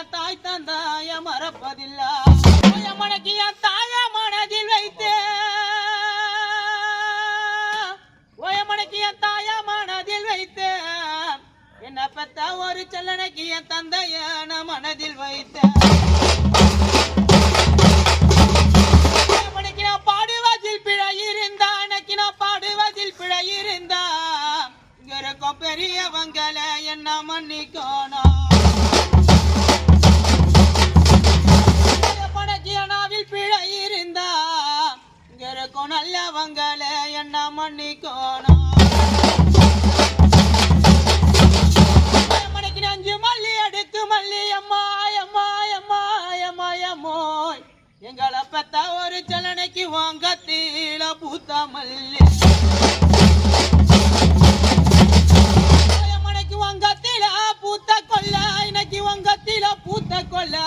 என் தாய் தந்தாய மறப்பதில்ல மனைக்கு என் தாய மனதில் வைத்தே மனைக்கு என் தாய மனதில் வைத்தே என்ன பெத்த ஒரு செல்லனைக்கு என் தந்தைய மனதில் வைத்த மனைக்கு நான் பாடுவதில் பிழை இருந்தா எனக்கு நான் பாடுவதில் பிழை இருந்தா இங்க இருக்கும் பெரியவங்களை என்ன மன்னிக்கணும் பிழை இருந்தா இங்க இருக்கும் நல்லவங்களை என்ன மன்னிக்கணும் மணிக்கு நஞ்சு மல்லி அடுக்கு மல்லி அம்மா அம்மா அம்மா அம்மா அம்மோய் எங்களை பெத்த ஒரு செலனைக்கு வாங்கத்தீல பூத்த மல்லி மணிக்கு வாங்கத்தீல பூத்த கொல்ல இன்னைக்கு வாங்கத்தீல பூத்த கொல்ல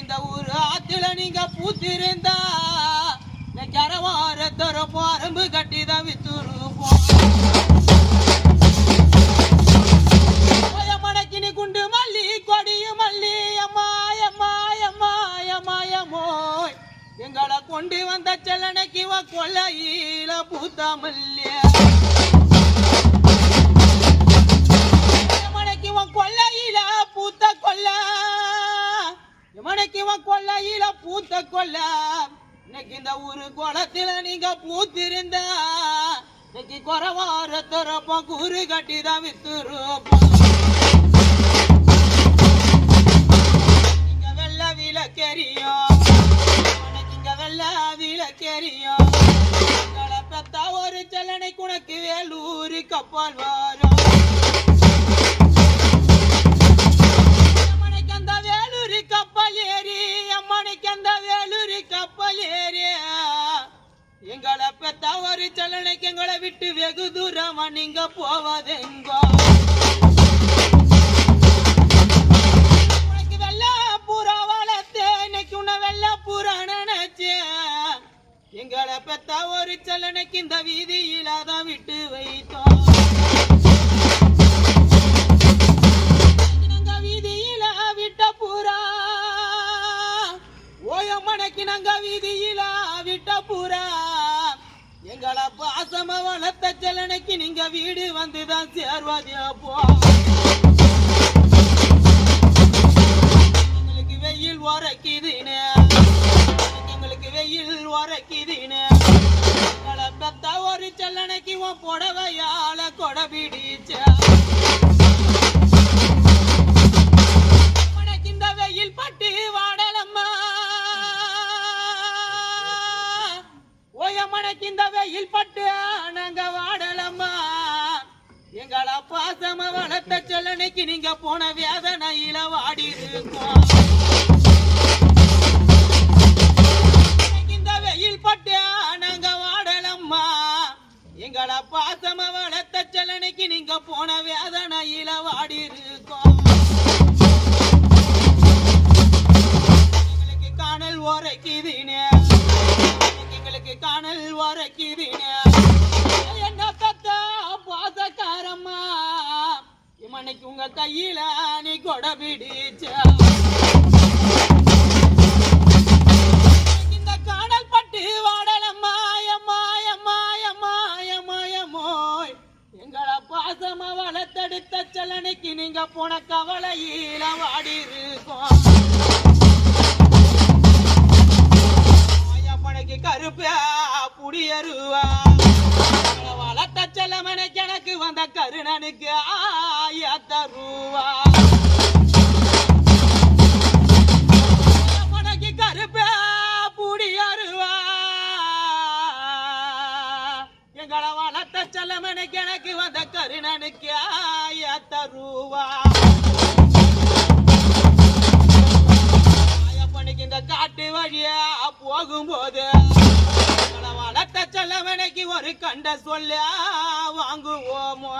இந்த ஊரு ஆத்துல நீங்க பூத்திருந்தா கரவார தரப்போம் அரம்பு கட்டிதான் வித்துருப்போம் மணக்கினி குண்டு மல்லி கொடியும் மல்லி அம்மா அம்மா அம்மா அம்மா அம்மோய் எங்களை கொண்டு வந்த செல்லனைக்கு கொல்லையில பூத்த மல்லி மணக்கி கொல்லையில பூத்த கொல்ல மனைக்கு கொல்லையில பூத்த கொல்ல இன்னைக்கு இந்த ஊரு குளத்துல நீங்க பூத்திருந்தா இன்னைக்கு குறவார தரப்போம் கூறு கட்டிதான் வித்துருப்போம் இங்க வெள்ள விளக்கெரியும் உனக்கு இங்க வெள்ள விளக்கெரியும் பெத்த ஒரு செல்லனை குணக்கு வேலூரு கப்பால் வரும் கப்பல் ஏறி அம்மனைக்கு அந்த வேலூரி கப்பல் ஏறி எங்களை பெத்த ஒரு செல்லனைக்கு எங்களை விட்டு வெகு தூரமா நீங்க போவதெங்கோ உனக்கு வெள்ள பூரா வளர்த்து இன்னைக்கு உன்னை வெள்ள பூரா நினைச்சு எங்களை பெத்த ஒரு செல்லனைக்கு இந்த வீதியில தான் விட்டு வைத்தோம் வீதியில விட்ட பூரா மனைக்கு நாங்க வீதியில விட்ட பூரா எங்களை பாசம வளர்த்த செல்லனைக்கு நீங்க வீடு வந்துதான் சேர்வதியா போ எங்களுக்கு வெயில் உரைக்குதுன்னு எங்களுக்கு வெயில் உரைக்குதுன்னு எங்களை பெத்த ஒரு செல்லனைக்கு உன் புடவையால கொடை பிடிச்ச இந்த வெயில் பட்டு வாடலம்மா மனைக்கு இந்த வெயில் பட்டு நாங்க வாடலம்மா எங்கள பாசம வளர்த்த செல்லனைக்கு நீங்க போன வேதனையில வாடி இருக்கோம் இந்த வெயில் பட்டு நாங்க வாடலம்மா எங்கள பாசம வளர்த்த செல்லனைக்கு நீங்க போன வேதனையில வாடி இருக்கோம் எங்களுக்கு காணல் உரைக்குதுன்னு எங்களுக்கு காணல் உரைக்குதுன்னு என்ன பெத்த பாசக்காரம்மா மனைக்கு உங்க கையில நீ கொடை பிடிச்ச இந்த காணல் பட்டு வாடலம்மா அம்மா அம்மா அம்மா அம்மா அம்மோய் எங்களை பாசமா வளர்த்தெடுத்த செல்லனைக்கு நீங்க போன கவலையில வாடி இருக்கோம் மனைக்கு கருப்ப புடியருவா வளர்த்த செல்லமனைக்கு எனக்கு வந்த கருணனுக்கு ஆயத்தருவா மனைக்கு கருப்ப புடியருவா எங்களை வளர்த்த செல்லமனைக்கு எனக்கு வந்த கருணனுக்கு ஆயத்தருவா இந்த காட்டு வழியா போகும்போது வளர்த்த செல்லவனைக்கு ஒரு கண்ட சொல்ல வாங்குவோமோ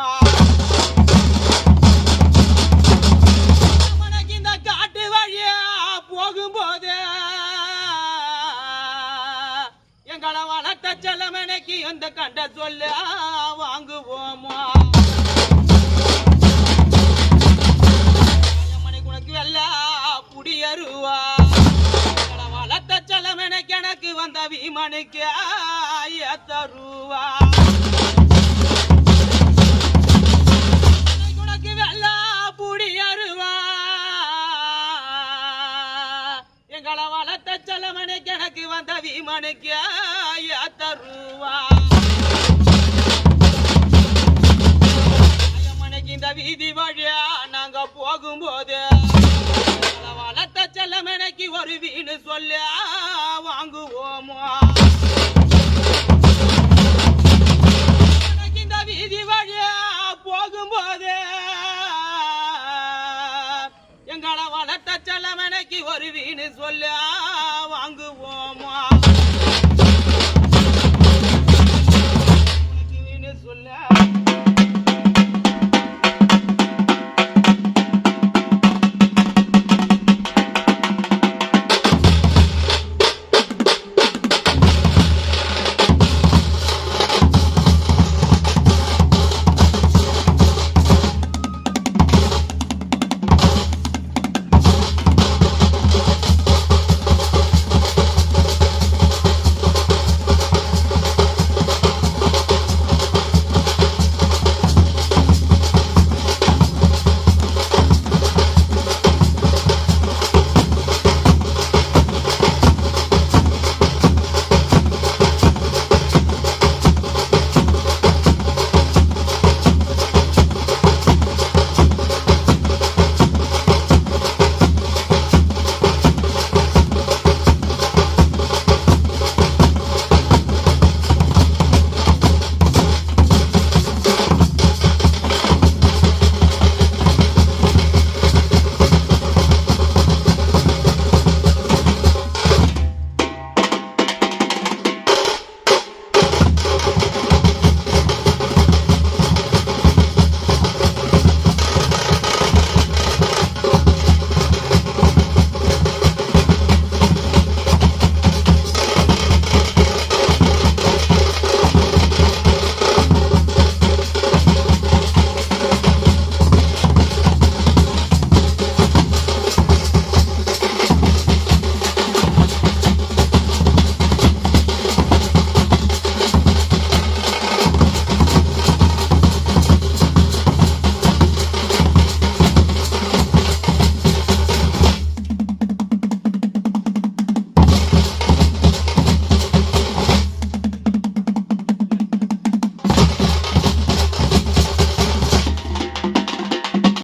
இந்த காட்டு வழியா போகும்போது எங்களை வளர்த்த செல்லவனைக்கு இந்த கண்ட சொல்ல வாங்குவோமோ உனக்கு எல்லாம் குடியருவா வளர்த்த செலவன எனக்கு வந்த வீமனுக்கு தருவா உனக்கு வெள்ளா புடியருவா எங்களை வளர்த்த செலவனுக்கு எனக்கு வந்த வீமனுக்கு தருவா இந்த வீதி வழியா நாங்க போகும்போது வளர்த்த செல்லமனைக்கு ஒரு வீடு சொல்ல வாங்குவோமோ இந்த வீதி வழியா போகும்போது எங்களை வளர்த்த செல்லமனைக்கு ஒரு வீடு சொல்ல வாங்குவோம்